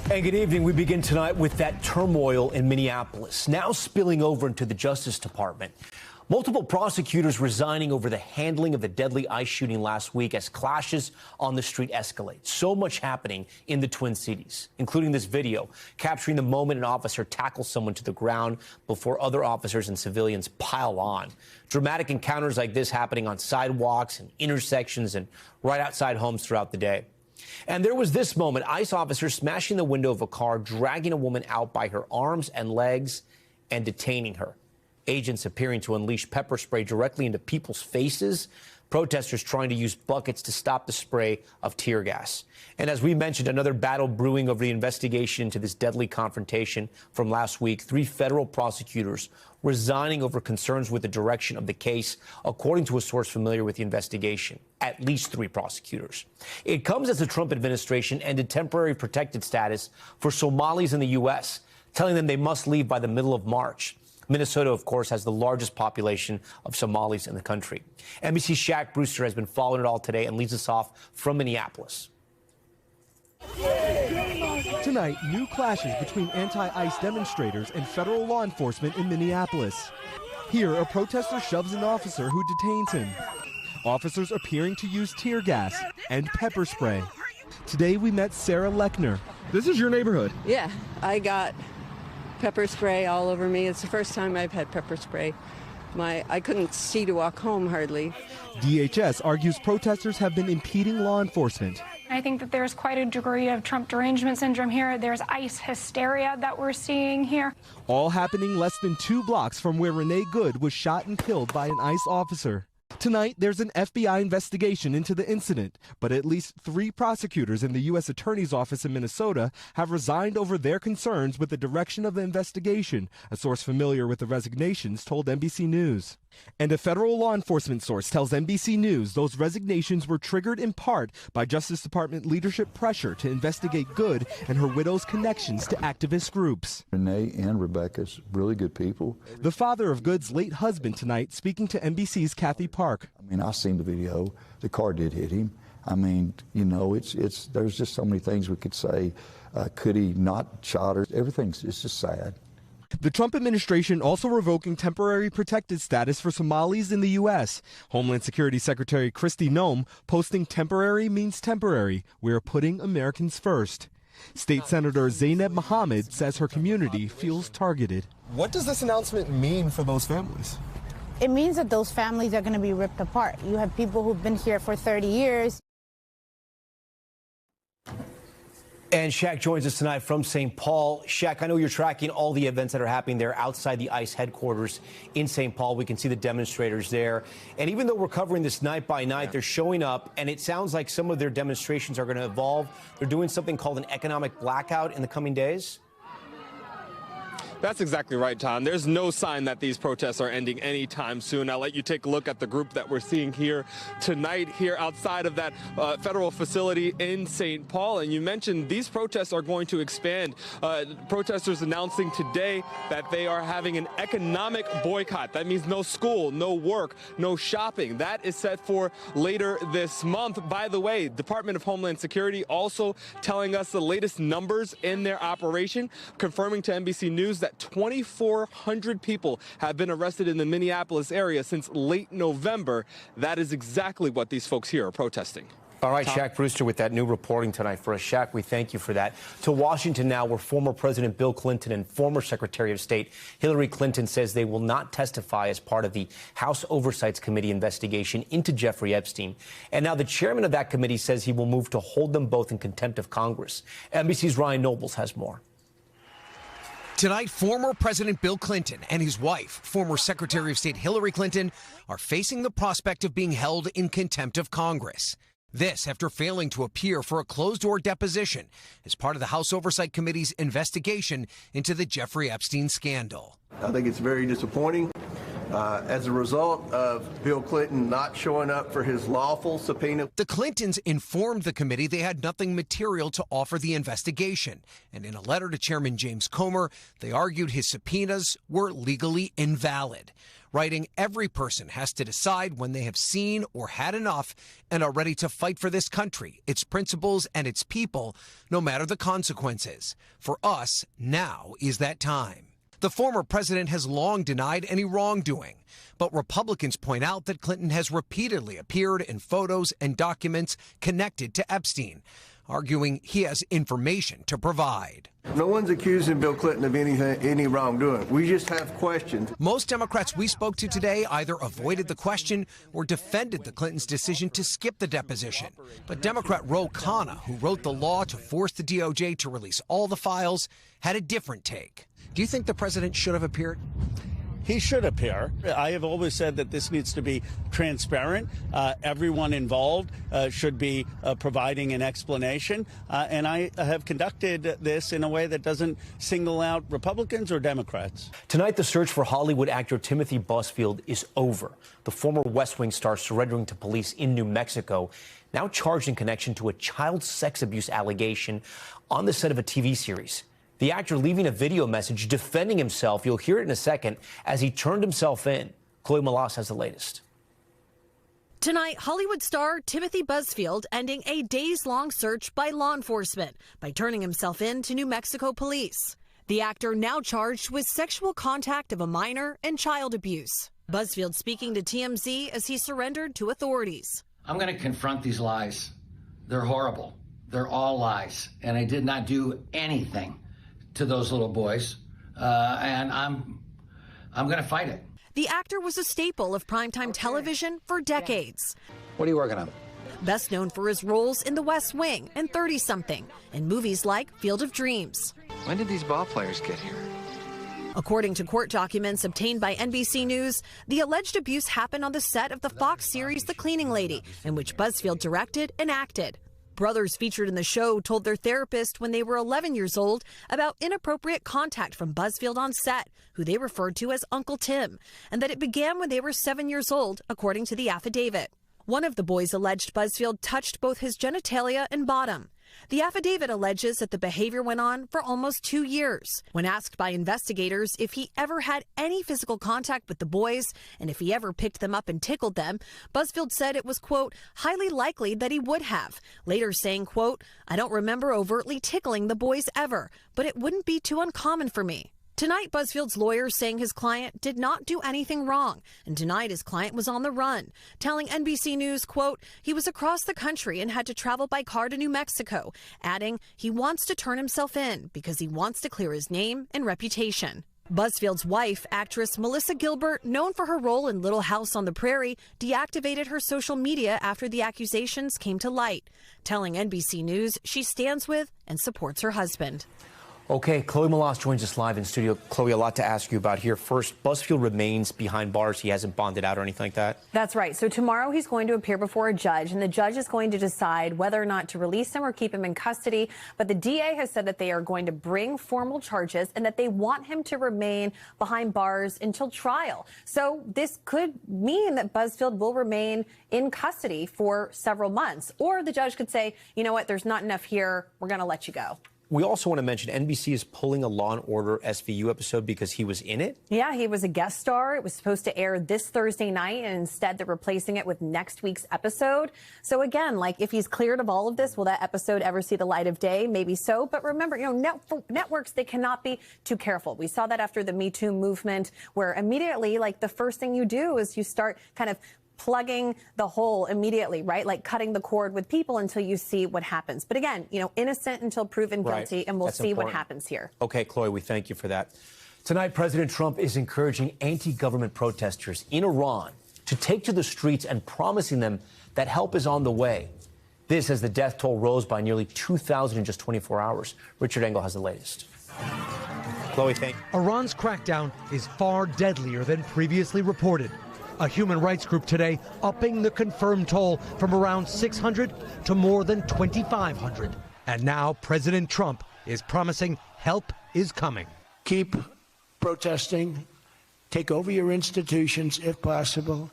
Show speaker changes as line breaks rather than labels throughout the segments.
And good evening. We begin tonight with that turmoil in Minneapolis, now spilling over into the Justice Department. Multiple prosecutors resigning over the handling of the deadly ICE shooting last week as clashes on the street escalate. So much happening in the Twin Cities, including this video capturing the moment an officer tackles someone to the ground before other officers and civilians pile on. Dramatic encounters like this happening on sidewalks and intersections and right outside homes throughout the day. And there was this moment, ICE officers smashing the window of a car, dragging a woman out by her arms and legs and detaining her. Agents appearing to unleash pepper spray directly into people's faces. Protesters trying to use buckets to stop the spray of tear gas. And as we mentioned, another battle brewing over the investigation into this deadly confrontation from last week. 3 federal prosecutors resigning over concerns with the direction of the case, according to a source familiar with the investigation. At least 3 prosecutors. It comes as the Trump administration ended temporary protected status for Somalis in the U.S., telling them they must leave by the middle of March. Minnesota, of course, has the largest population of Somalis in the country. NBC's Shaq Brewster has been following it all today and leads us off from Minneapolis.
Tonight, new clashes between anti-ICE demonstrators and federal law enforcement in Minneapolis. Here, a protester shoves an officer who detains him. Officers appearing to use tear gas and pepper spray. Today, we met Sarah Lechner. This is your neighborhood?
Yeah, I got pepper spray all over me. It's the first time I've had pepper spray. I couldn't see to walk home hardly.
DHS argues protesters have been impeding law enforcement.
I think that there's quite a degree of Trump derangement syndrome here. There's ICE hysteria that we're seeing here.
All happening less than 2 blocks from where Renee Good was shot and killed by an ICE officer. Tonight, there's an FBI investigation into the incident, but at least 3 prosecutors in the U.S. Attorney's Office in Minnesota have resigned over their concerns with the direction of the investigation, a source familiar with the resignations told NBC News. And a federal law enforcement source tells NBC News those resignations were triggered in part by Justice Department leadership pressure to investigate Good and her widow's connections to activist groups.
Renee and Rebecca's really good people.
The father of Good's late husband tonight speaking to NBC's Kathy Park.
I mean, I've seen the video. The car did hit him. I mean, you know, there's just so many things we could say. Could he not shot her? It's just sad.
The Trump administration also revoking temporary protected status for Somalis in the U.S. Homeland Security Secretary Kristi Noem posting temporary means temporary. We are putting Americans first. State Senator Zainab Mohammed says her community feels targeted.
What does this announcement mean for those families?
It means that those families are going to be ripped apart. You have people who've been here for 30 years.
And Shaq joins us tonight from St. Paul. Shaq, I know you're tracking all the events that are happening there outside the ICE headquarters in St. Paul. We can see the demonstrators there. And even though we're covering this night by night, they're showing up, and it sounds like some of their demonstrations are going to evolve. They're doing something called an economic blackout in the coming days.
That's exactly right, Tom. There's no sign that these protests are ending anytime soon. I'll let you take a look at the group that we're seeing here tonight, here outside of that federal facility in St. Paul. And you mentioned these protests are going to expand. Protesters announcing today that they are having an economic boycott. That means no school, no work, no shopping. That is set for later this month. By the way, Department of Homeland Security also telling us the latest numbers in their operation, confirming to NBC News that 2,400 people have been arrested in the Minneapolis area since late November. That is exactly what these folks here are protesting.
All right, Shaq Brewster with that new reporting tonight for us. Shaq, we thank you for that. To Washington now, where former President Bill Clinton and former Secretary of State Hillary Clinton says they will not testify as part of the House Oversight Committee investigation into Jeffrey Epstein. And now the chairman of that committee says he will move to hold them both in contempt of Congress. NBC's Ryan Nobles has more.
Tonight, former President Bill Clinton and his wife, former Secretary of State Hillary Clinton, are facing the prospect of being held in contempt of Congress. This after failing to appear for a closed-door deposition as part of the House Oversight Committee's investigation into the Jeffrey Epstein scandal.
I think it's very disappointing. As a result of Bill Clinton not showing up for his lawful subpoena.
The Clintons informed the committee they had nothing material to offer the investigation. And in a letter to Chairman James Comer, they argued his subpoenas were legally invalid. writing, every person has to decide when they have seen or had enough and are ready to fight for this country, its principles, and its people, no matter the consequences. For us, now is that time. The former president has long denied any wrongdoing, but Republicans point out that Clinton has repeatedly appeared in photos and documents connected to Epstein, arguing he has information to provide.
No one's accusing Bill Clinton of any wrongdoing. We just have questions.
Most Democrats we spoke to today either avoided the question or defended the Clintons' decision to skip the deposition. But Democrat Ro Khanna, who wrote the law to force the DOJ to release all the files, had a different take. Do you think the president should have appeared?
He should appear. I have always said that this needs to be transparent. Everyone involved should be providing an explanation. And I have conducted this in a way that doesn't single out Republicans or Democrats.
Tonight, the search for Hollywood actor Timothy Busfield is over. The former West Wing star surrendering to police in New Mexico, now charged in connection to a child sex abuse allegation on the set of a TV series. The actor leaving a video message defending himself. You'll hear it in a second as he turned himself in. Chloe Malas has the latest.
Tonight, Hollywood star Timothy Busfield ending a days-long search by law enforcement by turning himself in to New Mexico police. The actor now charged with sexual contact of a minor and child abuse. Busfield speaking to TMZ as he surrendered to authorities.
I'm going to confront these lies. They're horrible. They're all lies. And I did not do anything to those little boys, and I'm going to fight it.
The actor was a staple of primetime television for decades.
What are you working on?
Best known for his roles in The West Wing and 30-something, and movies like Field of Dreams.
When did these ball players get here?
According to court documents obtained by NBC News, the alleged abuse happened on the set of the Fox series The Cleaning Lady, in which Busfield directed and acted. Brothers featured in the show told their therapist when they were 11 years old about inappropriate contact from Busfield on set, who they referred to as Uncle Tim, and that it began when they were 7 years old, according to the affidavit. One of the boys alleged Busfield touched both his genitalia and bottom. The affidavit alleges that the behavior went on for almost 2 years. When asked by investigators if he ever had any physical contact with the boys and if he ever picked them up and tickled them, Busfield said it was, quote, highly likely that he would have, later saying, quote, I don't remember overtly tickling the boys ever, but it wouldn't be too uncommon for me. Tonight, Busfield's lawyer saying his client did not do anything wrong and denied his client was on the run, telling NBC News, quote, he was across the country and had to travel by car to New Mexico, adding he wants to turn himself in because he wants to clear his name and reputation. Busfield's wife, actress Melissa Gilbert, known for her role in Little House on the Prairie, deactivated her social media after the accusations came to light, telling NBC News she stands with and supports her husband.
Okay, Chloe Malas joins us live in studio. Chloe, a lot to ask you about here. First, Busfield remains behind bars. He hasn't bonded out or anything like that?
That's right. So tomorrow he's going to appear before a judge, and the judge is going to decide whether or not to release him or keep him in custody. But the DA has said that they are going to bring formal charges and that they want him to remain behind bars until trial. So this could mean that Busfield will remain in custody for several months. Or the judge could say, you know what, there's not enough here. We're going to let you go.
We also want to mention NBC is pulling a Law & Order SVU episode because he was in it.
Yeah, he was a guest star. It was supposed to air this Thursday night, and instead they're replacing it with next week's episode. So again, like, if he's cleared of all of this, will that episode ever see the light of day? Maybe so. But remember, you know, networks, they cannot be too careful. We saw that after the Me Too movement, where immediately, like, the first thing you do is you start kind of plugging the hole immediately, right? Like cutting the cord with people until you see what happens. But again, you know, innocent until proven guilty, and we'll see what happens here.
Okay, Chloe, we thank you for that. Tonight, President Trump is encouraging anti-government protesters in Iran to take to the streets and promising them that help is on the way. This as the death toll rose by nearly 2,000 in just 24 hours. Richard Engel has the latest. Chloe, thank you.
Iran's crackdown is far deadlier than previously reported. A human rights group today upping the confirmed toll from around 600 to more than 2,500. And now President Trump is promising help is coming.
Keep protesting, take over your institutions if possible,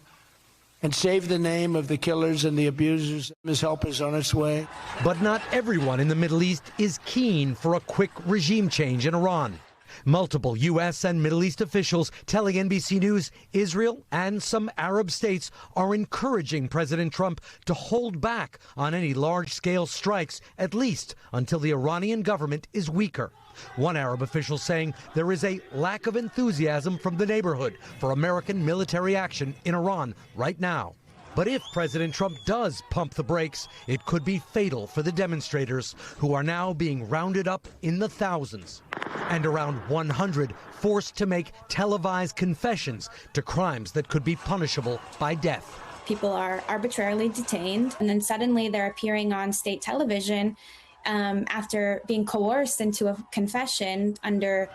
and save the name of the killers and the abusers. His help is on its way.
But not everyone in the Middle East is keen for a quick regime change in Iran. Multiple U.S. and Middle East officials telling NBC News Israel and some Arab states are encouraging President Trump to hold back on any large-scale strikes, at least until the Iranian government is weaker. One Arab official saying there is a lack of enthusiasm from the neighborhood for American military action in Iran right now. But if President Trump does pump the brakes, it could be fatal for the demonstrators, who are now being rounded up in the thousands, and around 100 forced to make televised confessions to crimes that could be punishable by death.
People are arbitrarily detained, and then suddenly they're appearing on state television after being coerced into a confession under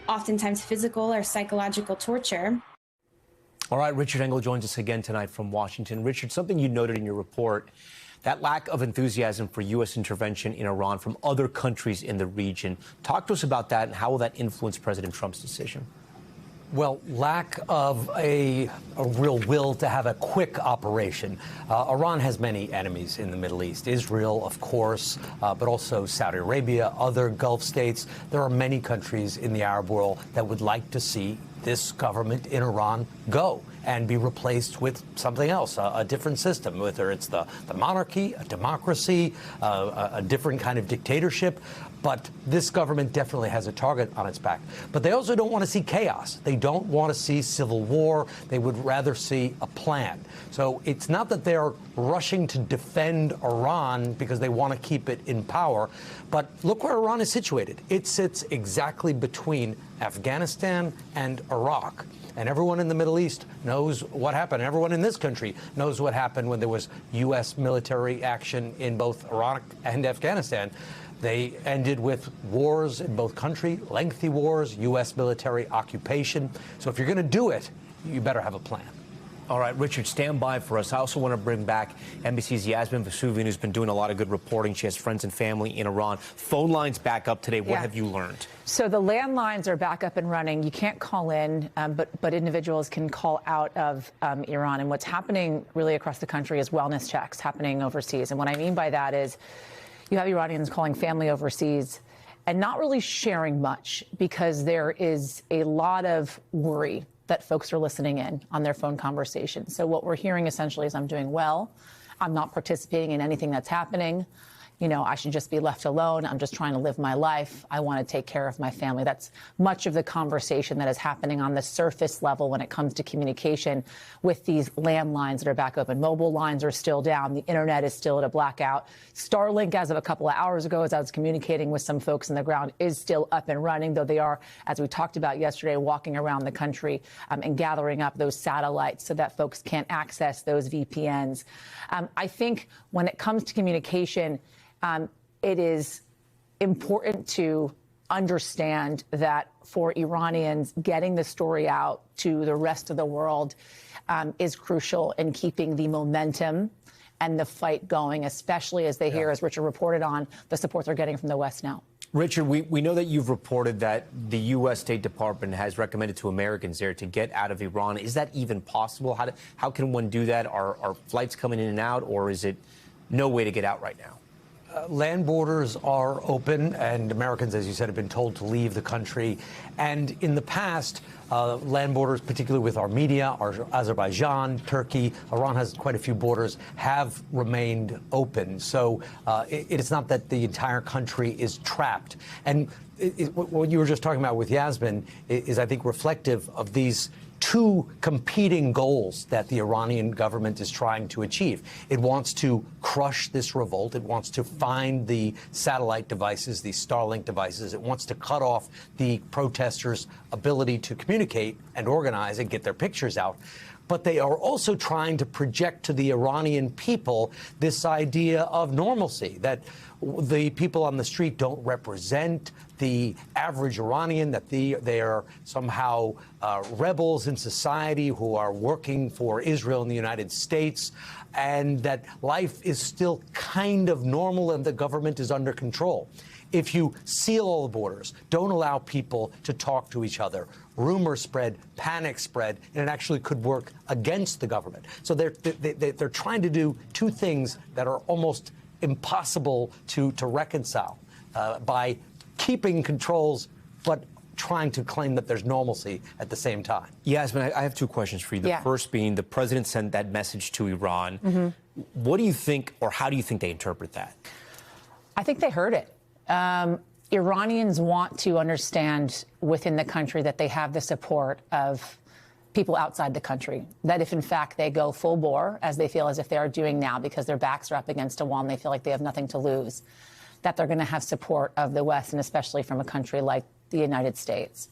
oftentimes physical or psychological torture.
All right, Richard Engel joins us again tonight from Washington. Richard, something you noted in your report, that lack of enthusiasm for U.S. intervention in Iran from other countries in the region. Talk to us about that, and how will that influence President Trump's decision?
Well, lack of a real will to have a quick operation. Iran has many enemies in the Middle East. Israel, of course, but also Saudi Arabia, other Gulf states. There are many countries in the Arab world that would like to see this government in Iran go and be replaced with something else, a different system, whether it's the monarchy, a democracy, a different kind of dictatorship. But this government definitely has a target on its back. But they also don't want to see chaos. They don't want to see civil war. They would rather see a plan. So it's not that they're rushing to defend Iran because they want to keep it in power. But look where Iran is situated. It sits exactly between Afghanistan and Iraq. And everyone in the Middle East knows what happened. Everyone in this country knows what happened when there was U.S. military action in both Iraq and Afghanistan. They ended with wars in both countries, lengthy wars, U.S. military occupation. So if you're going to do it, you better have a plan.
All right, Richard, stand by for us. I also want to bring back NBC's Yasmin Vesuvian, who's been doing a lot of good reporting. She has friends and family in Iran. Phone lines back up today. What have you learned?
So the landlines are back up and running. You can't call in, but individuals can call out of Iran. And what's happening really across the country is wellness checks happening overseas. And what I mean by that is you have Iranians calling family overseas and not really sharing much, because there is a lot of worry that folks are listening in on their phone conversations. So what we're hearing essentially is, I'm doing well. I'm not participating in anything that's happening. You know, I should just be left alone. I'm just trying to live my life. I want to take care of my family. That's much of the conversation that is happening on the surface level when it comes to communication with these landlines that are back open. Mobile lines are still down. The internet is still at a blackout. Starlink, as of a couple of hours ago, as I was communicating with some folks on the ground, is still up and running, though they are, as we talked about yesterday, walking around the country and gathering up those satellites so that folks can't access those VPNs. I think when it comes to communication, it is important to understand that for Iranians, getting the story out to the rest of the world is crucial in keeping the momentum and the fight going, especially as they hear, as Richard reported on, the support they're getting from the West now.
Richard, we know that you've reported that the U.S. State Department has recommended to Americans there to get out of Iran. Is that even possible? How can one do that? Are flights coming in and out, or is it no way to get out right now?
Land borders are open, and Americans, as you said, have been told to leave the country. And in the past, land borders, particularly with Armenia, Azerbaijan, Turkey, Iran has quite a few borders, have remained open. So it's not that the entire country is trapped. And what you were just talking about with Yasmin is, I think, reflective of these two competing goals that the Iranian government is trying to achieve. It wants to crush this revolt. It wants to find the satellite devices, the Starlink devices. It wants to cut off the protesters' ability to communicate and organize and get their pictures out. But they are also trying to project to the Iranian people this idea of normalcy, that the people on the street don't represent the average Iranian, that they are somehow rebels in society who are working for Israel and the United States, and that life is still kind of normal and the government is under control. If you seal all the borders, don't allow people to talk to each other, rumors spread, panic spread, and it actually could work against the government. So they're trying to do two things that are almost impossible to reconcile by keeping controls, but trying to claim that there's normalcy at the same time.
Yasmin, I have two questions for you. The first being the president sent that message to Iran. What do you think, or how do you think they interpret that?
I think they heard it. Iranians want to understand within the country that they have the support of people outside the country, that if in fact they go full bore, as they feel as if they are doing now because their backs are up against a wall and they feel like they have nothing to lose, that they're going to have support of the West, and especially from a country like the United States.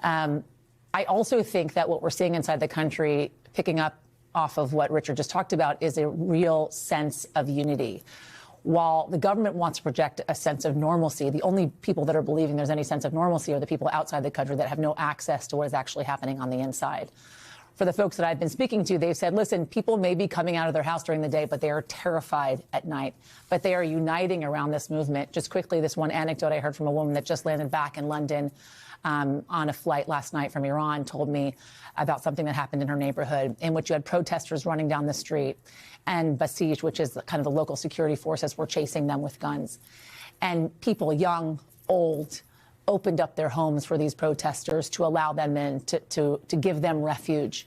I also think that what we're seeing inside the country, picking up off of what Richard just talked about, is a real sense of unity. While the government wants to project a sense of normalcy, the only people that are believing there's any sense of normalcy are the people outside the country that have no access to what is actually happening on the inside. For the folks that I've been speaking to, they've said, listen, people may be coming out of their house during the day, but they are terrified at night. But they are uniting around this movement. Just quickly, this one anecdote I heard from a woman that just landed back in London on a flight last night from Iran told me about something that happened in her neighborhood, in which you had protesters running down the street, and Basij, which is kind of the local security forces, were chasing them with guns. And people, young, old, opened up their homes for these protesters to allow them in, to give them refuge.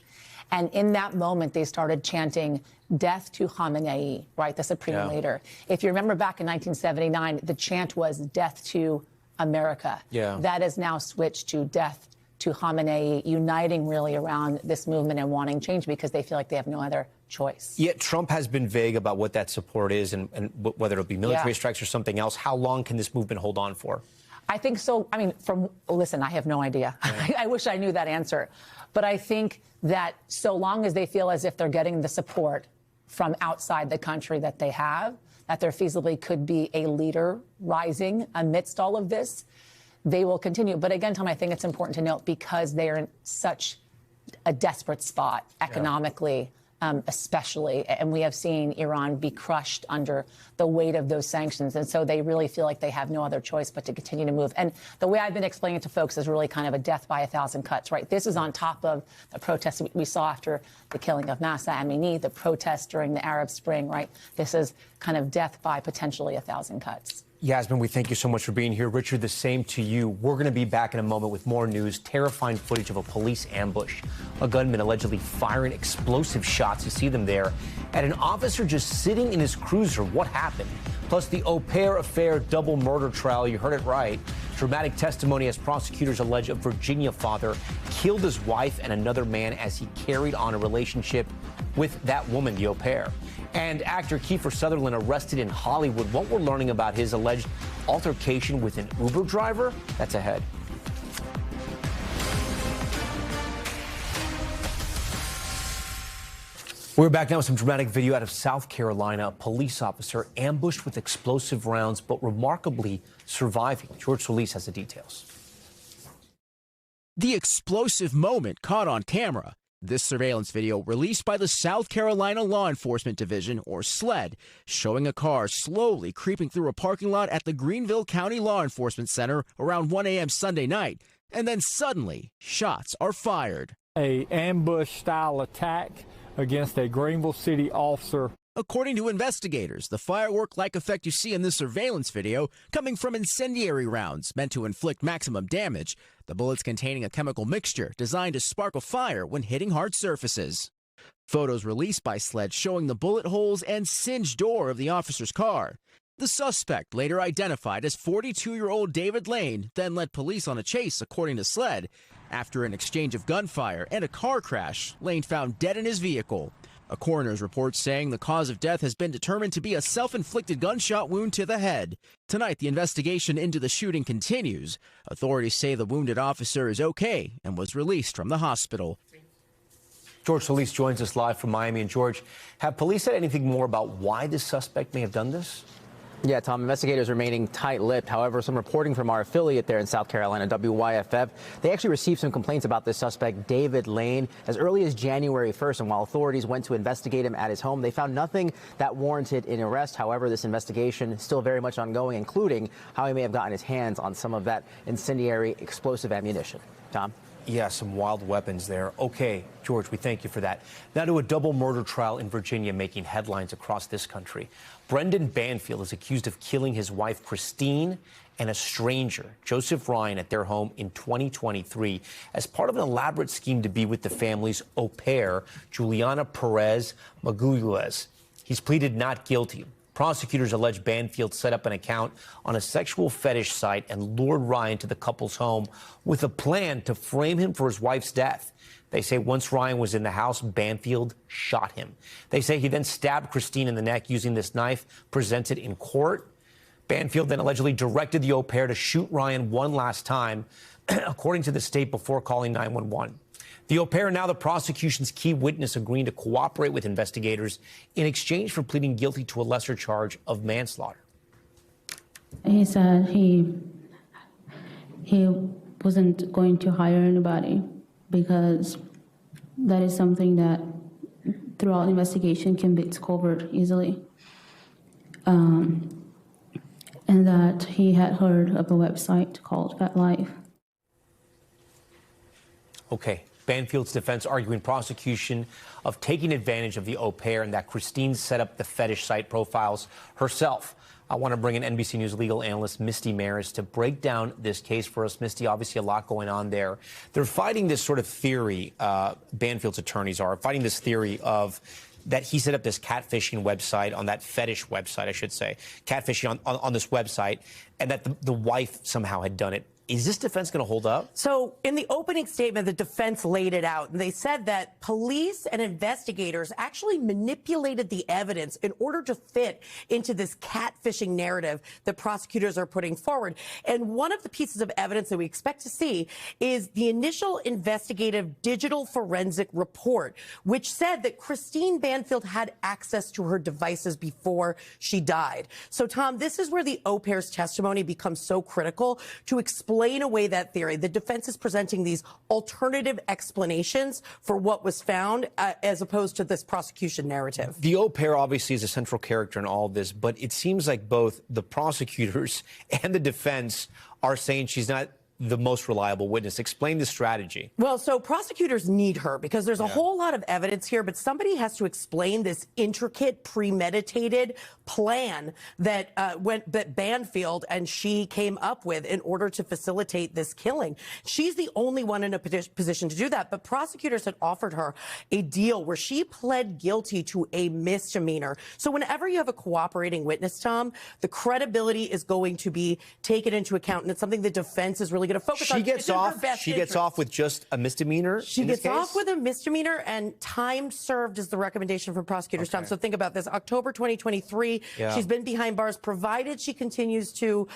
And in that moment, they started chanting, "Death to Khamenei," right, the supreme leader. If you remember back in 1979, the chant was "Death to America." That has now switched to "Death to Khamenei," uniting really around this movement and wanting change because they feel like they have no other choice.
Yet Trump has been vague about what that support is and whether it'll be military strikes or something else. How long can this movement hold on for?
I think so. I mean, listen, I have no idea. I wish I knew that answer. But I think that so long as they feel as if they're getting the support from outside the country that they have, that there feasibly could be a leader rising amidst all of this, they will continue. But again, Tom, I think it's important to note, because they are in such a desperate spot economically, especially, and we have seen Iran be crushed under the weight of those sanctions. And so they really feel like they have no other choice but to continue to move. And the way I've been explaining it to folks is really kind of a death by 1,000 cuts, right? This is on top of the protests we saw after the killing of Mahsa Amini, the protests during the Arab Spring, right? This is kind of death by potentially 1,000 cuts.
Yasmin, we thank you so much for being here. Richard, the same to you. We're going to be back in a moment with more news. Terrifying footage of a police ambush. A gunman allegedly firing explosive shots. You see them there. And an officer just sitting in his cruiser. What happened? Plus the au pair affair double murder trial. You heard it right. Dramatic testimony as prosecutors allege a Virginia father killed his wife and another man as he carried on a relationship with that woman, the au pair. And actor Kiefer Sutherland arrested in Hollywood. What we're learning about his alleged altercation with an Uber driver, that's ahead. We're back now with some dramatic video out of South Carolina. A police officer ambushed with explosive rounds, but remarkably surviving. George Solis has the details.
The explosive moment caught on camera. This surveillance video released by the South Carolina Law Enforcement Division, or SLED, showing a car slowly creeping through a parking lot at the Greenville County Law Enforcement Center around 1 a.m. Sunday night. And then suddenly, shots are fired.
An ambush-style attack against a Greenville City officer.
According to investigators, the firework-like effect you see in this surveillance video coming from incendiary rounds meant to inflict maximum damage, the bullets containing a chemical mixture designed to spark a fire when hitting hard surfaces. Photos released by SLED showing the bullet holes and singed door of the officer's car. The suspect, later identified as 42-year-old David Lane, then led police on a chase, according to SLED. After an exchange of gunfire and a car crash, Lane found dead in his vehicle. A coroner's report saying the cause of death has been determined to be a self-inflicted gunshot wound to the head. Tonight, the investigation into the shooting continues. Authorities say the wounded officer is okay and was released from the hospital.
George Solis joins us live from Miami. And George, have police said anything more about why this suspect may have done this?
Yeah, Tom, investigators remaining tight-lipped. However, some reporting from our affiliate there in South Carolina, WYFF, they actually received some complaints about this suspect, David Lane, as early as January 1st. And while authorities went to investigate him at his home, they found nothing that warranted an arrest. However, this investigation is still very much ongoing, including how he may have gotten his hands on some of that incendiary explosive ammunition. Tom?
Yeah, some wild weapons there. Okay, George, we thank you for that. Now to a double murder trial in Virginia making headlines across this country. Brendan Banfield is accused of killing his wife, Christine, and a stranger, Joseph Ryan, at their home in 2023 as part of an elaborate scheme to be with the family's au pair, Juliana Perez Maguiguez. He's pleaded not guilty. Prosecutors allege Banfield set up an account on a sexual fetish site and lured Ryan to the couple's home with a plan to frame him for his wife's death. They say once Ryan was in the house, Banfield shot him. They say he then stabbed Christine in the neck using this knife presented in court. Banfield then allegedly directed the au pair to shoot Ryan one last time, according to the state, before calling 911. The au pair, now the prosecution's key witness, agreeing to cooperate with investigators in exchange for pleading guilty to a lesser charge of manslaughter.
He said he wasn't going to hire anybody because that is something that throughout the investigation can be discovered easily. And that he had heard of a website called Fat Life.
Okay. Banfield's defense arguing prosecution of taking advantage of the au pair and that Christine set up the fetish site profiles herself. I want to bring in NBC News legal analyst Misty Maris to break down this case for us. Misty, obviously a lot going on there. They're fighting this sort of theory, Banfield's attorneys are fighting this theory of that he set up this catfishing website on that fetish website, I should say, catfishing on this website, and that the wife somehow had done it. Is this defense going to hold up?
So in the opening statement, the defense laid it out, and they said that police and investigators actually manipulated the evidence in order to fit into this catfishing narrative that prosecutors are putting forward. And one of the pieces of evidence that we expect to see is the initial investigative digital forensic report, which said that Christine Banfield had access to her devices before she died. So, Tom, this is where the au pair's testimony becomes so critical to explain away that theory. The defense is presenting these alternative explanations for what was found as opposed to this prosecution narrative.
The au pair obviously is a central character in all of this, but it seems like both the prosecutors and the defense are saying she's not the most reliable witness. Explain the strategy.
Well, so prosecutors need her because there's a whole lot of evidence here, but somebody has to explain this intricate, premeditated plan that that Banfield and she came up with in order to facilitate this killing. She's the only one in a position to do that, but prosecutors had offered her a deal where she pled guilty to a misdemeanor. So whenever you have a cooperating witness, Tom, the credibility is going to be taken into account, and it's something the defense is really going to focus on.
She gets off with just a misdemeanor.
She gets off with a misdemeanor, and time served is the recommendation from prosecutors. Tom, so think about this: October 2023. She's been behind bars. Provided she continues to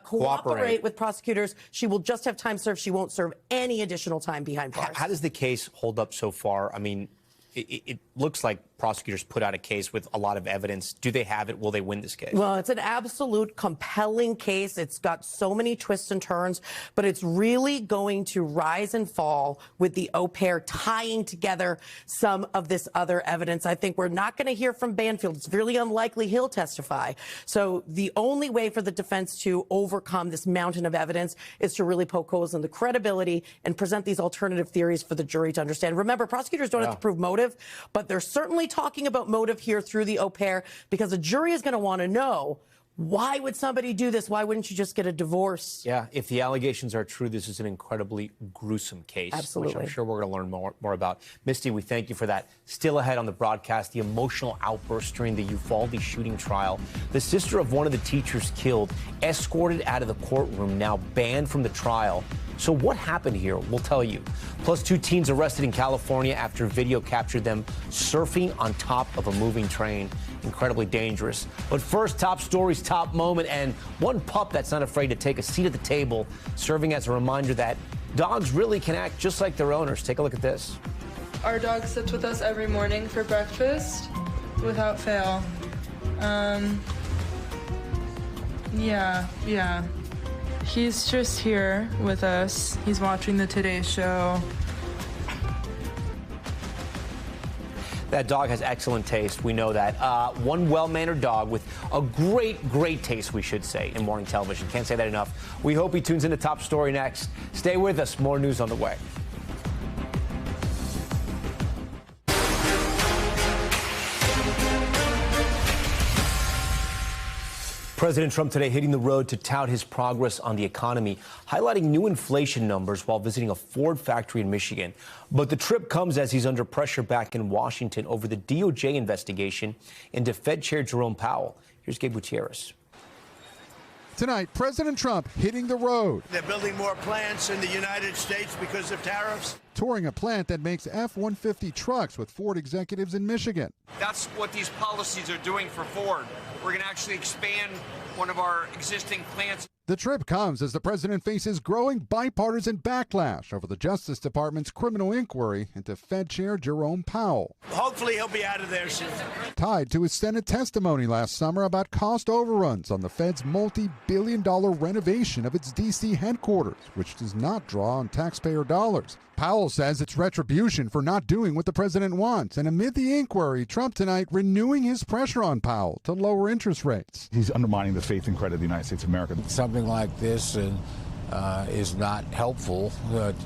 cooperate with prosecutors, she will just have time served. She won't serve any additional time behind bars.
How does the case hold up so far? I mean, it looks like prosecutors put out a case with a lot of evidence. Do they have it? Will they win this case?
Well, it's an absolute compelling case. It's got so many twists and turns, but it's really going to rise and fall with the au pair tying together some of this other evidence. I think we're not going to hear from Banfield. It's really unlikely he'll testify. So the only way for the defense to overcome this mountain of evidence is to really poke holes in the credibility and present these alternative theories for the jury to understand. Remember, prosecutors don't have to prove motive, but they're certainly talking about motive here through the au pair, because a jury is going to want to know, why would somebody do this? Why wouldn't you just get a divorce?
Yeah, if the allegations are true, this is an incredibly gruesome case,
Absolutely.
which I'm sure we're going to learn more about. Misty, we thank you for that. Still ahead on the broadcast, the emotional outburst during the Uvalde shooting trial. The sister of one of the teachers killed, escorted out of the courtroom, now banned from the trial. So what happened here? We'll tell you. Plus, 2 teens arrested in California after video captured them surfing on top of a moving train. Incredibly dangerous. But first, top stories, top moment, and one pup that's not afraid to take a seat at the table, serving as a reminder that dogs really can act just like their owners. Take a look at this.
Our dog sits with us every morning for breakfast without fail. Yeah. He's just here with us. He's watching the Today Show.
That dog has excellent taste. We know that. One well-mannered dog with a great taste, we should say, in morning television. Can't say that enough. We hope he tunes in to Top Story next. Stay with us. More news on the way. President Trump today hitting the road to tout his progress on the economy, highlighting new inflation numbers while visiting a Ford factory in Michigan. But the trip comes as he's under pressure back in Washington over the DOJ investigation into Fed Chair Jerome Powell. Here's Gabe Gutierrez.
Tonight, President Trump hitting the road.
They're building more plants in the United States because of tariffs.
Touring a plant that makes F-150 trucks with Ford executives in Michigan.
That's what these policies are doing for Ford. We're going to actually expand one of our existing plants.
The trip comes as the president faces growing bipartisan backlash over the Justice Department's criminal inquiry into Fed Chair Jerome Powell.
Hopefully he'll be out of there soon.
Tied to his Senate testimony last summer about cost overruns on the Fed's multi-billion-dollar renovation of its D.C. headquarters, which does not draw on taxpayer dollars. Powell says it's retribution for not doing what the president wants. And amid the inquiry, Trump tonight renewing his pressure on Powell to lower interest rates.
He's undermining the faith and credit of the United States of America.
Something like this is not helpful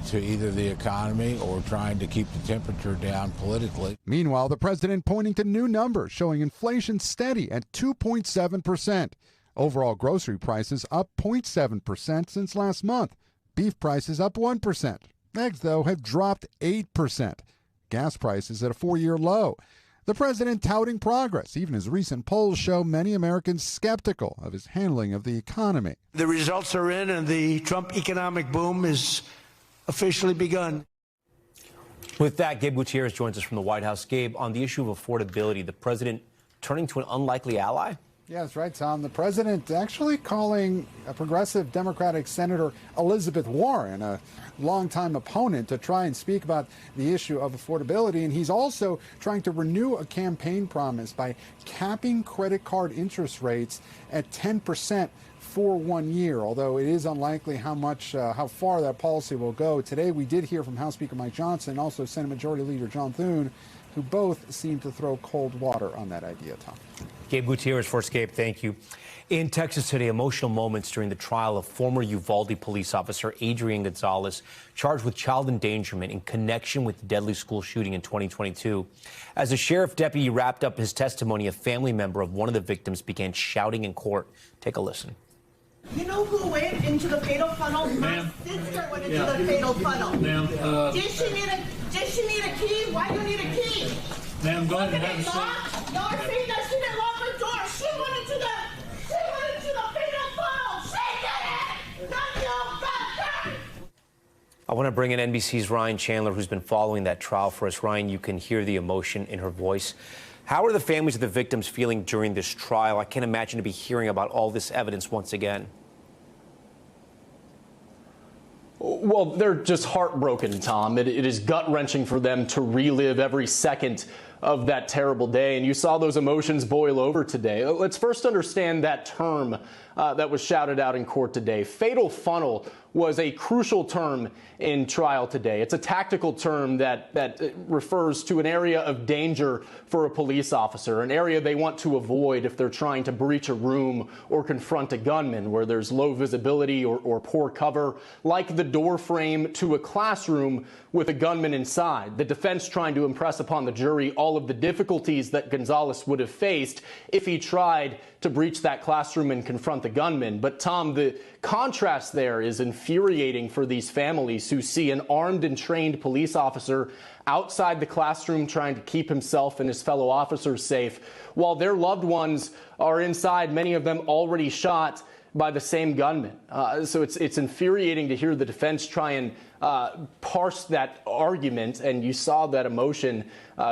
to either the economy or trying to keep the temperature down politically.
Meanwhile, the president pointing to new numbers showing inflation steady at 2.7%. Overall grocery prices up 0.7% since last month. Beef prices up 1%. Eggs, though, have dropped 8%. Gas prices at a 4-year low. The president touting progress, even as recent polls show many Americans skeptical of his handling of the economy.
The results are in, and the Trump economic boom is officially begun.
With that, Gabe Gutierrez joins us from the White House. Gabe, on the issue of affordability, the president turning to an unlikely ally?
Yeah, that's right, Tom. The president actually calling a progressive Democratic Senator Elizabeth Warren, a longtime opponent, to try and speak about the issue of affordability. And he's also trying to renew a campaign promise by capping credit card interest rates at 10% for 1 year, although it is unlikely how far that policy will go. Today, we did hear from House Speaker Mike Johnson and also Senate Majority Leader John Thune, who both seem to throw cold water on that idea, Tom.
Gabe Gutierrez for Escape, thank you. In Texas today, emotional moments during the trial of former Uvalde police officer Adrian Gonzalez, charged with child endangerment in connection with the deadly school shooting in 2022. As a sheriff deputy wrapped up his testimony, a family member of one of the victims began shouting in court. Take a listen.
You know who went into the fatal funnel? My sister went into the fatal funnel. Did she need a key? Why do you need a key?
Ma'am, go ahead and have a seat.
No, I'm saying that she didn't lock her door. She went into the fatal funnel. She did it! Not you, bastard!
I want to bring in NBC's Ryan Chandler, who's been following that trial for us. Ryan, you can hear the emotion in her voice. How are the families of the victims feeling during this trial? I can't imagine to be hearing about all this evidence once again.
Well, they're just heartbroken, Tom. It is gut-wrenching for them to relive every second of that terrible day. And you saw those emotions boil over today. Let's first understand that term that was shouted out in court today. Fatal funnel was a crucial term in trial today. It's a tactical term that refers to an area of danger for a police officer, an area they want to avoid if they're trying to breach a room or confront a gunman where there's low visibility or poor cover, like the door frame to a classroom with a gunman inside. The defense trying to impress upon the jury all of the difficulties that Gonzalez would have faced if he tried to breach that classroom and confront the gunman. But Tom, the contrast there is infuriating for these families who see an armed and trained police officer outside the classroom trying to keep himself and his fellow officers safe, while their loved ones are inside, many of them already shot by the same gunman. So it's infuriating to hear the defense try and parse that argument, and you saw that emotion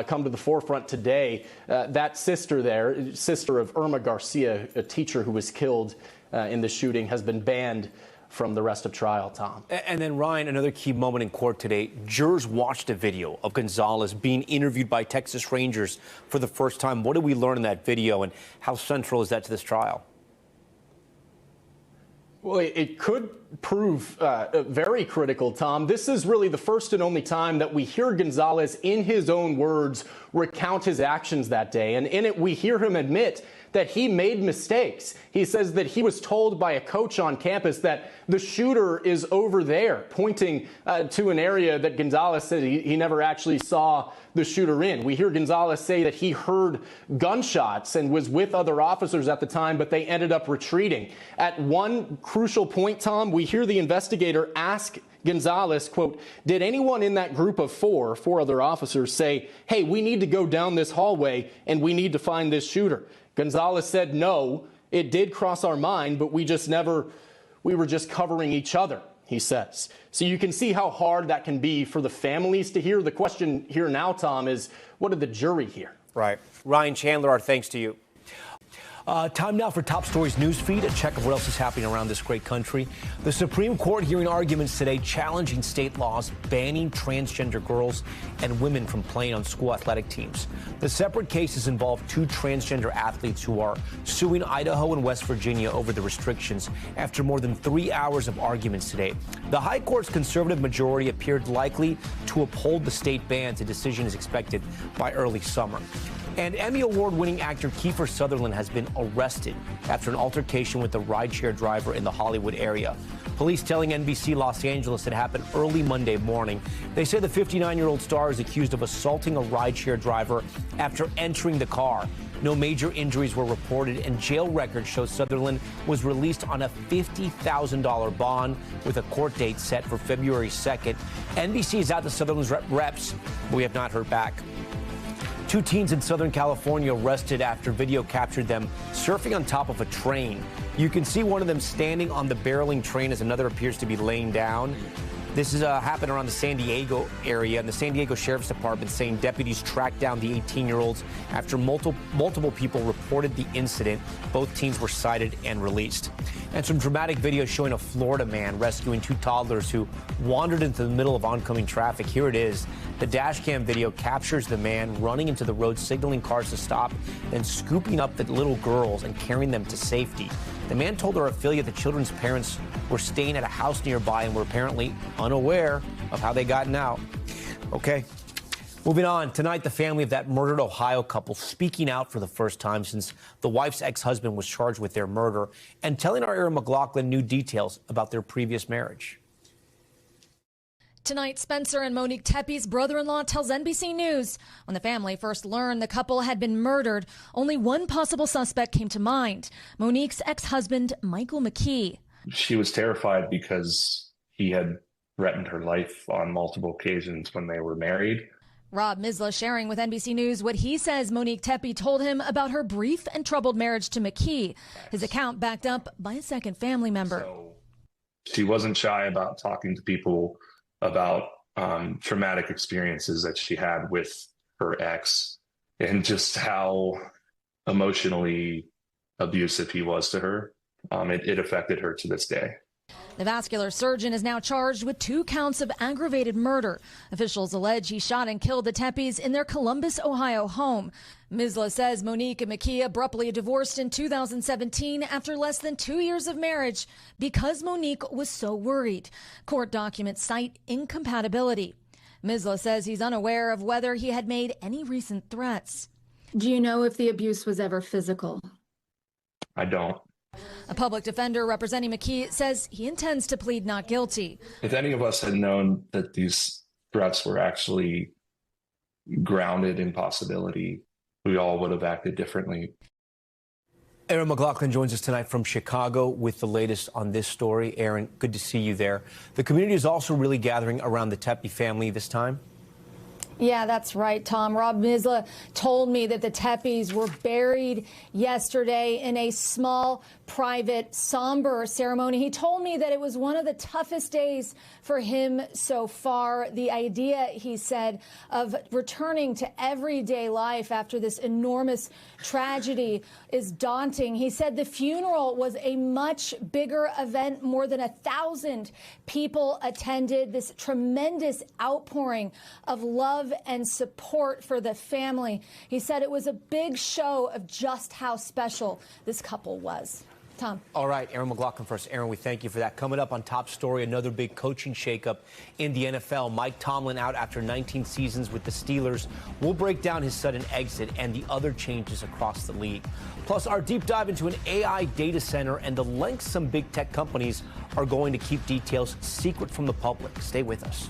come to the forefront today. That sister there, sister of Irma Garcia, a teacher who was killed in the shooting, has been banned from the rest of trial, Tom.
And then, Ryan, another key moment in court today. Jurors watched a video of Gonzalez being interviewed by Texas Rangers for the first time. What did we learn in that video, and how central is that to this trial?
Well, it could prove very critical, Tom. This is really the first and only time that we hear Gonzalez, in his own words, recount his actions that day. And in it, we hear him admit that he made mistakes. He says that he was told by a coach on campus that the shooter is over there, pointing to an area that Gonzalez said he never actually saw the shooter in. We hear Gonzalez say that he heard gunshots and was with other officers at the time, but they ended up retreating. At one crucial point, Tom, we hear the investigator ask Gonzalez, quote, did anyone in that group of four other officers say, hey, we need to go down this hallway and we need to find this shooter? Gonzalez said, no, it did cross our mind, but we were just covering each other, he says. So you can see how hard that can be for the families to hear. The question here now, Tom, is what did the jury hear?
Right. Ryan Chandler, our thanks to you. Time now for Top Stories news feed, a check of what else is happening around this great country. The Supreme Court hearing arguments today challenging state laws banning transgender girls and women from playing on school athletic teams. The separate cases involve two transgender athletes who are suing Idaho and West Virginia over the restrictions after more than 3 hours of arguments today. The High Court's conservative majority appeared likely to uphold the state bans. A decision is expected by early summer. And Emmy Award-winning actor Kiefer Sutherland has been arrested after an altercation with a rideshare driver in the Hollywood area. Police telling NBC Los Angeles it happened early Monday morning. They say the 59-year-old star is accused of assaulting a rideshare driver after entering the car. No major injuries were reported, and jail records show Sutherland was released on a $50,000 bond with a court date set for February 2nd. NBC is out to Sutherland's reps, but we have not heard back. Two teens in Southern California arrested after video captured them surfing on top of a train. You can see one of them standing on the barreling train as another appears to be laying down. This is happened around the San Diego area, and the San Diego Sheriff's Department saying deputies tracked down the 18-year-olds after multiple people reported the incident. Both teens were cited and released. And some dramatic video showing a Florida man rescuing two toddlers who wandered into the middle of oncoming traffic. Here it is. The dash cam video captures the man running into the road, signaling cars to stop, then scooping up the little girls and carrying them to safety. The man told our affiliate the children's parents were staying at a house nearby and were apparently unaware of how they gotten out. Okay. Moving on, tonight the family of that murdered Ohio couple speaking out for the first time since the wife's ex-husband was charged with their murder and telling our Aaron McLaughlin new details about their previous marriage.
Tonight, Spencer and Monique Teppe's brother-in-law tells NBC News when the family first learned the couple had been murdered, only one possible suspect came to mind, Monique's ex-husband, Michael McKee.
She was terrified because he had threatened her life on multiple occasions when they were married.
Rob Misla sharing with NBC News what he says Monique Teppe told him about her brief and troubled marriage to McKee. His account backed up by a second family member.
So she wasn't shy about talking to people about traumatic experiences that she had with her ex and just how emotionally abusive he was to her. It affected her to this day.
The vascular surgeon is now charged with 2 counts of aggravated murder. Officials allege he shot and killed the Teppes in their Columbus, Ohio home. Misla says Monique and McKee abruptly divorced in 2017 after less than 2 years of marriage because Monique was so worried. Court documents cite incompatibility. Misla says he's unaware of whether he had made any recent threats.
Do you know if the abuse was ever physical?
I don't.
A public defender representing McKee says he intends to plead not guilty.
If any of us had known that these threats were actually grounded in possibility, we all would have acted differently.
Aaron McLaughlin joins us tonight from Chicago with the latest on this story. Aaron, good to see you there. The community is also really gathering around the Teppe family this time.
Yeah, that's right, Tom. Rob Misla told me that the Teppes were buried yesterday in a small, private, somber ceremony. He told me that it was one of the toughest days for him so far. The idea, he said, of returning to everyday life after this enormous tragedy is daunting. He said the funeral was a much bigger event. More than 1,000 people attended. This tremendous outpouring of love and support for the family. He said it was a big show of just how special this couple was. Tom.
All right, Aaron McLaughlin first. Aaron, we thank you for that. Coming up on Top Story, another big coaching shakeup in the NFL. Mike Tomlin out after 19 seasons with the Steelers. We'll break down his sudden exit and the other changes across the league. Plus, our deep dive into an AI data center and the lengths some big tech companies are going to keep details secret from the public. Stay with us.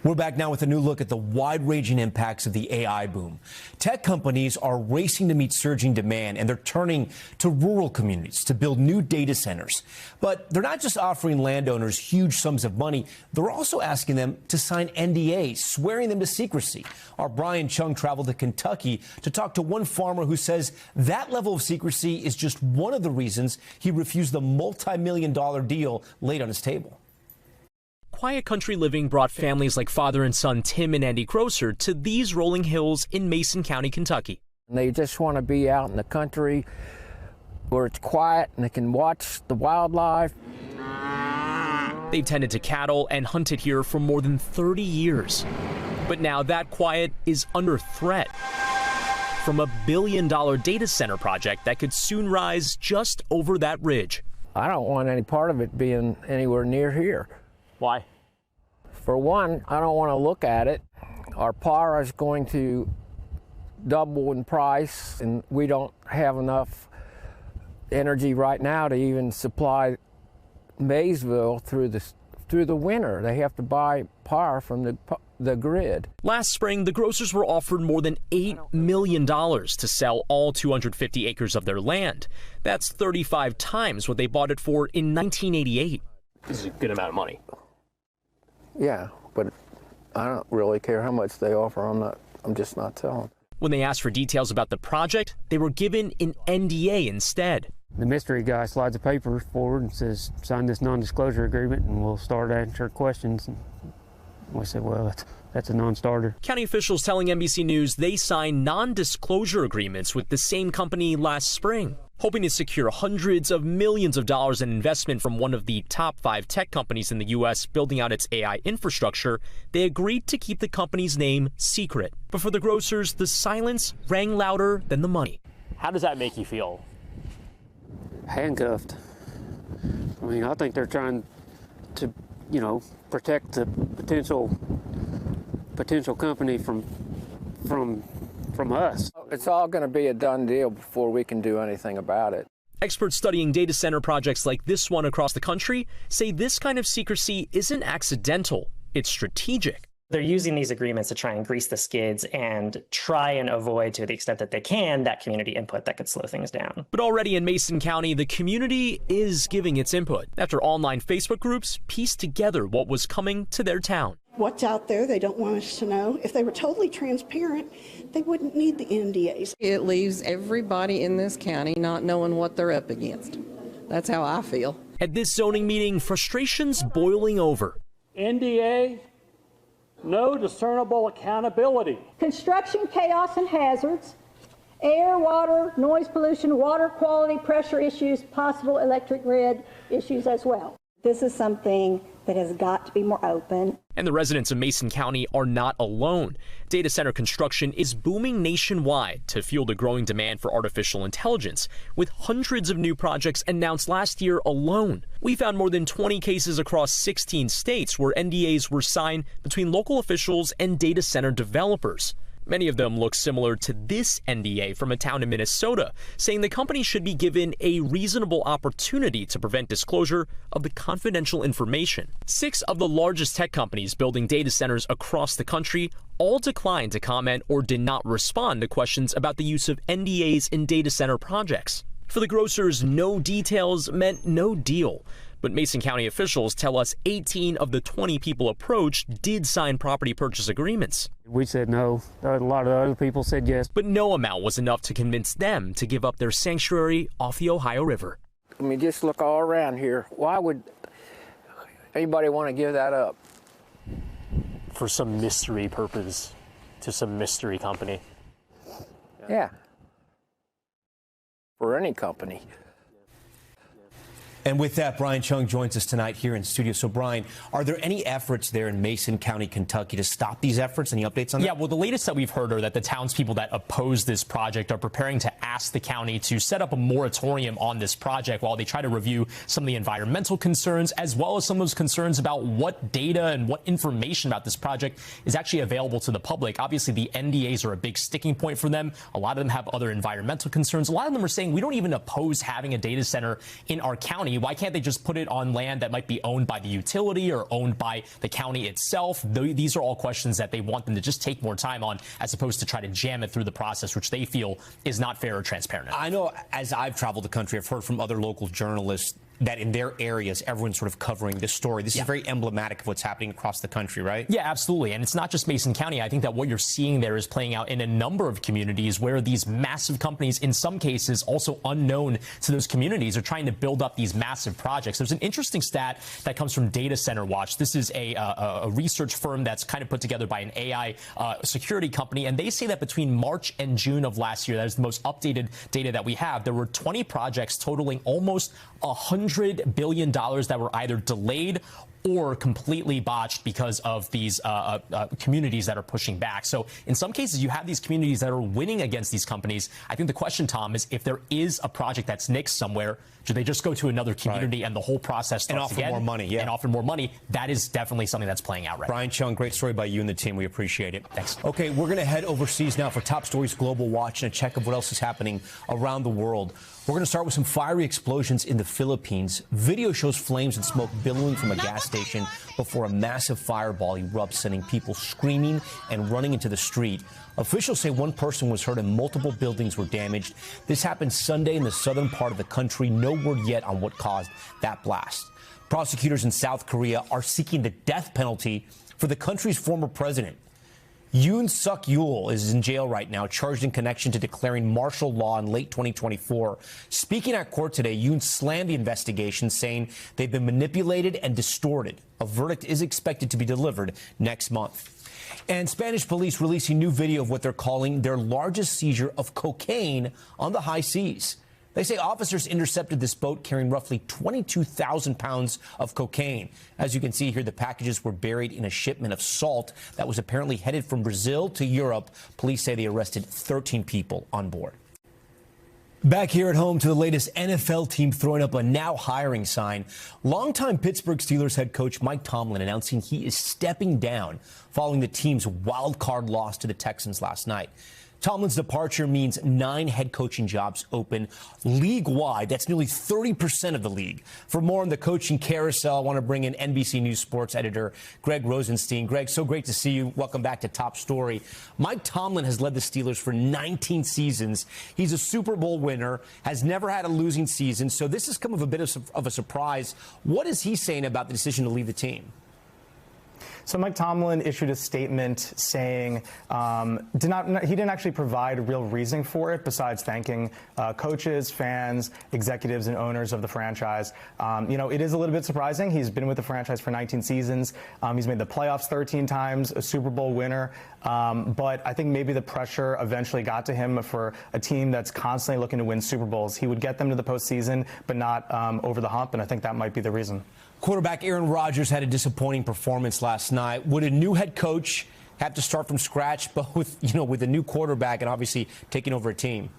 We're back now with a new look at the wide-ranging impacts of the AI boom. Tech companies are racing to meet surging demand, and they're turning to rural communities to build new data centers. But they're not just offering landowners huge sums of money, they're also asking them to sign NDAs, swearing them to secrecy. Our Brian Chung traveled to Kentucky to talk to one farmer who says that level of secrecy is just one of the reasons he refused the multi-million-dollar deal laid on his table.
Quiet country living brought families like father and son Tim and Andy Grosser to these rolling hills in Mason County, Kentucky.
They just want to be out in the country where it's quiet and they can watch the wildlife.
They've tended to cattle and hunted here for more than 30 years. But now that quiet is under threat from a $1 billion data center project that could soon rise just over that ridge.
I don't want any part of it being anywhere near here.
Why?
For one, I don't want to look at it. Our power is going to double in price, and we don't have enough energy right now to even supply Maysville through the winter. They have to buy power from the grid.
Last spring, the Grossers were offered more than $8 million to sell all 250 acres of their land. That's 35 times what they bought it for in 1988. This is a good amount of money.
Yeah, but I don't really care how much they offer. I'm just not telling.
When they asked for details about the project, they were given an NDA instead.
The mystery guy slides a paper forward and says, sign this non-disclosure agreement and we'll start answering questions. And we said, well, that's a non-starter.
County officials telling NBC News they signed non-disclosure agreements with the same company last spring, hoping to secure hundreds of millions of dollars in investment from one of the top 5 tech companies in the U.S. building out its AI infrastructure. They agreed to keep the company's name secret. But for the Grossers, the silence rang louder than the money. How does that make you feel?
Handcuffed. I mean, I think they're trying to, protect the potential company from us.
It's all going to be a done deal before we can do anything about it.
Experts studying data center projects like this one across the country say this kind of secrecy isn't accidental, it's strategic.
They're using these agreements to try and grease the skids and try and avoid, to the extent that they can, that community input that could slow things down.
But already in Mason County, the community is giving its input after online Facebook groups pieced together what was coming to their town.
What's out there, they don't want us to know. If they were totally transparent, they wouldn't need the NDAs.
It leaves everybody in this county not knowing what they're up against. That's how I feel.
At this zoning meeting, frustrations boiling over.
NDA, no discernible accountability.
Construction chaos and hazards, air, water, noise pollution, water quality, pressure issues, possible electric grid issues as well. This is something that has got to be more open.
And the residents of Mason County are not alone. Data center construction is booming nationwide to fuel the growing demand for artificial intelligence, with hundreds of new projects announced last year alone. We found more than 20 cases across 16 states where NDAs were signed between local officials and data center developers. Many of them look similar to this NDA from a town in Minnesota, saying the company should be given a reasonable opportunity to prevent disclosure of the confidential information. 6 of the largest tech companies building data centers across the country all declined to comment or did not respond to questions about the use of NDAs in data center projects. For the Grossers, no details meant no deal. But Mason County officials tell us 18 of the 20 people approached did sign property purchase agreements.
We said no. A lot of other people said yes.
But no amount was enough to convince them to give up their sanctuary off the Ohio River.
I mean, just look all around here. Why would anybody want to give that up?
For some mystery purpose, to some mystery company.
Yeah. For any company.
And with that, Brian Chung joins us tonight here in studio. So, Brian, are there any efforts there in Mason County, Kentucky to stop these efforts? Any updates on that?
Yeah, well, the latest that we've heard are that the townspeople that oppose this project are preparing to ask the county to set up a moratorium on this project while they try to review some of the environmental concerns, as well as some of those concerns about what data and what information about this project is actually available to the public. Obviously, the NDAs are a big sticking point for them. A lot of them have other environmental concerns. A lot of them are saying we don't even oppose having a data center in our county. Why can't they just put it on land that might be owned by the utility or owned by the county itself? These are all questions that they want them to just take more time on, as opposed to try to jam it through the process, which they feel is not fair or transparent enough.
I know as I've traveled the country, I've heard from other local journalists that in their areas, everyone's sort of covering this story. This is very emblematic of what's happening across the country, right?
Yeah, absolutely. And it's not just Mason County. I think that what you're seeing there is playing out in a number of communities where these massive companies, in some cases also unknown to those communities, are trying to build up these massive projects. There's an interesting stat that comes from Data Center Watch. This is a research firm that's kind of put together by an AI security company, and they say that between March and June of last year, that is the most updated data that we have, there were 20 projects totaling almost $100 billion that were either delayed or completely botched because of these communities that are pushing back. So in some cases, you have these communities that are winning against these companies. I think the question, Tom, is if there is a project that's nixed somewhere, do they just go to another community and the whole process starts
and offer
again?
more money?
And offer more money. That is definitely something that's playing out right now.
Brian Chung, great story by you and the team. We appreciate it.
Thanks.
Okay, we're going to head overseas now for Top Stories Global Watch and a check of what else is happening around the world. We're going to start with some fiery explosions in the Philippines. Video shows flames and smoke billowing from a gas station before a massive fireball erupts, sending people screaming and running into the street. Officials say one person was hurt and multiple buildings were damaged. This happened Sunday in the southern part of the country. No word yet on what caused that blast. Prosecutors in South Korea are seeking the death penalty for the country's former president. Yoon Suk-yeol is in jail right now, charged in connection to declaring martial law in late 2024. Speaking at court today, Yoon slammed the investigation, saying they've been manipulated and distorted. A verdict is expected to be delivered next month. And Spanish police releasing new video of what they're calling their largest seizure of cocaine on the high seas. They say officers intercepted this boat carrying roughly 22,000 pounds of cocaine. As you can see here, the packages were buried in a shipment of salt that was apparently headed from Brazil to Europe. Police say they arrested 13 people on board. Back here at home to the latest NFL team throwing up a now hiring sign. Longtime Pittsburgh Steelers head coach Mike Tomlin announcing he is stepping down following the team's wild card loss to the Texans last night. Tomlin's departure means 9 head coaching jobs open league-wide. That's nearly 30% of the league. For more on the coaching carousel, I want to bring in NBC News sports editor Greg Rosenstein. Greg, so great to see you. Welcome back to Top Story. Mike Tomlin has led the Steelers for 19 seasons. He's a Super Bowl winner, has never had a losing season, so this has come of a bit of a surprise. What is he saying about the decision to leave the team?
So Mike Tomlin issued a statement saying he didn't actually provide a real reasoning for it besides thanking coaches, fans, executives, and owners of the franchise. It is a little bit surprising. He's been with the franchise for 19 seasons. He's made the playoffs 13 times, a Super Bowl winner. But I think maybe the pressure eventually got to him for a team that's constantly looking to win Super Bowls. He would get them to the postseason, but not over the hump, and I think that might be the reason.
Quarterback Aaron Rodgers had a disappointing performance last night. Would a new head coach have to start from scratch, but with a new quarterback and obviously taking over a team?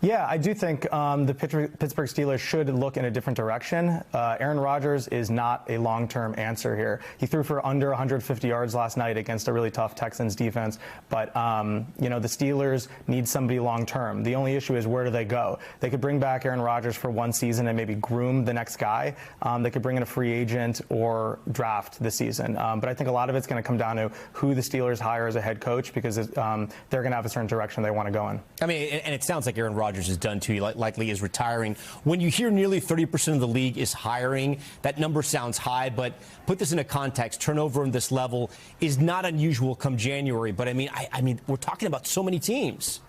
Yeah, I do think the Pittsburgh Steelers should look in a different direction. Aaron Rodgers is not a long-term answer here. He threw for under 150 yards last night against a really tough Texans defense. But, the Steelers need somebody long-term. The only issue is where do they go? They could bring back Aaron Rodgers for one season and maybe groom the next guy. They could bring in a free agent or draft this season. But I think a lot of it's going to come down to who the Steelers hire as a head coach because they're going to have a certain direction they want to go in.
I mean, and it sounds like Aaron Rodgers is done too. He likely is retiring. When you hear nearly 30% of the league is hiring, that number sounds high, but put this into context. Turnover in this level is not unusual come January, but I mean, we're talking about so many teams.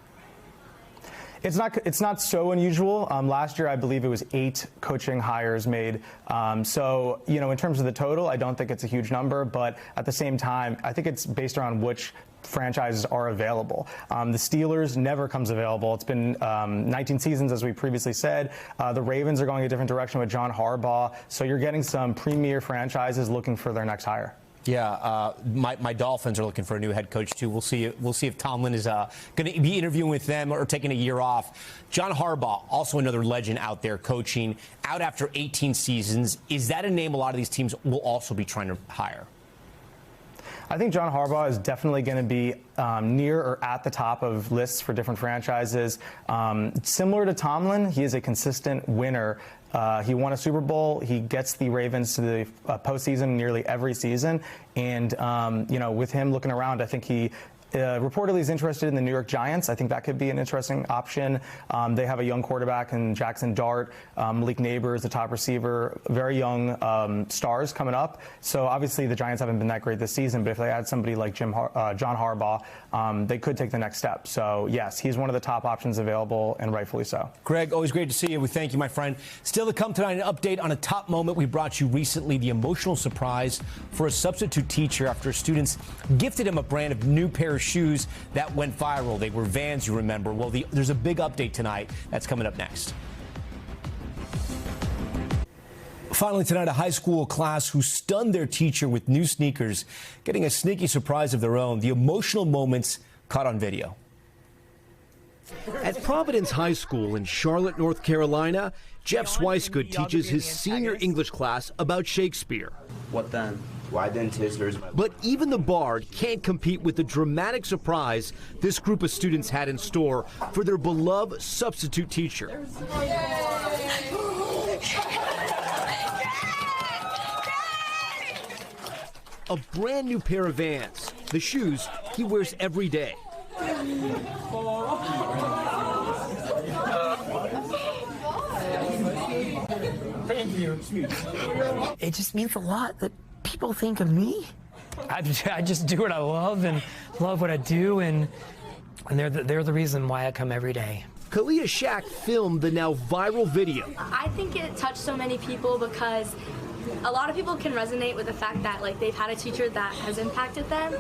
It's not so unusual. Last year, I believe it was 8 coaching hires made. In terms of the total, I don't think it's a huge number. But at the same time, I think it's based around which franchises are available. The Steelers never comes available. It's been 19 seasons, as we previously said. The Ravens are going a different direction with John Harbaugh. So you're getting some premier franchises looking for their next hire.
Yeah, my Dolphins are looking for a new head coach too. We'll see if Tomlin is going to be interviewing with them or taking a year off. John Harbaugh, also another legend out there coaching, out after 18 seasons. Is that a name a lot of these teams will also be trying to hire?
I think John Harbaugh is definitely going to be near or at the top of lists for different franchises. Similar to Tomlin, he is a consistent winner. He won a Super Bowl. He gets the Ravens to the postseason nearly every season. And, with him looking around, I think he reportedly is interested in the New York Giants. I think that could be an interesting option. They have a young quarterback in Jackson Dart. Malik Neighbors, the top receiver, very young stars coming up. So obviously the Giants haven't been that great this season, but if they add somebody like John Harbaugh, they could take the next step. So yes, he's one of the top options available, and rightfully so.
Greg, always great to see you. We thank you, my friend. Still to come tonight, an update on a top moment we brought you recently, the emotional surprise for a substitute teacher after students gifted him a brand of new pair of shoes that went viral. They were Vans, you remember. Well, there's a big update tonight. That's coming up next. Finally tonight, a high school class who stunned their teacher with new sneakers, getting a sneaky surprise of their own. The emotional moments caught on video.
At Providence High School in Charlotte, North Carolina, Jeff Swicegood teaches his senior English class about Shakespeare.
What then? Why then Twizzlers?
But even the Bard can't compete with the dramatic surprise this group of students had in store for their beloved substitute teacher. A brand new pair of Vans, the shoes he wears every day.
Thank you. It just means a lot that people think of me. I just do what I love and love what I do, and they're the reason why I come every day.
Kalia Shack filmed the now viral video.
I think it touched so many people because a lot of people can resonate with the fact that they've had a teacher that has impacted them.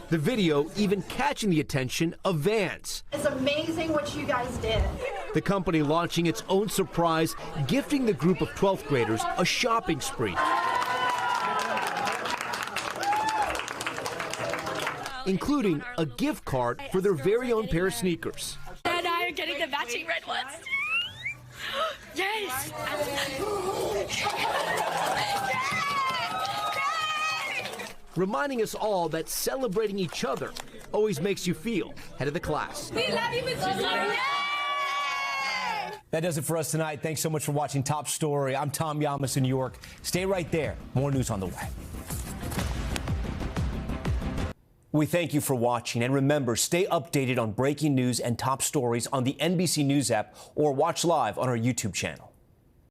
The video even catching the attention of Vans.
It's amazing what you guys did.
The company launching its own surprise, gifting the group of 12th graders a shopping spree, including a gift card for their very own pair of sneakers.
And I are getting the matching red ones. Yes!
Reminding us all that celebrating each other always makes you feel head of the class.
We love you, Mr. Yay!
That does it for us tonight. Thanks so much for watching Top Story. I'm Tom Llamas in New York. Stay right there. More news on the way. We thank you for watching, and remember, stay updated on breaking news and top stories on the NBC News app or watch live on our YouTube channel.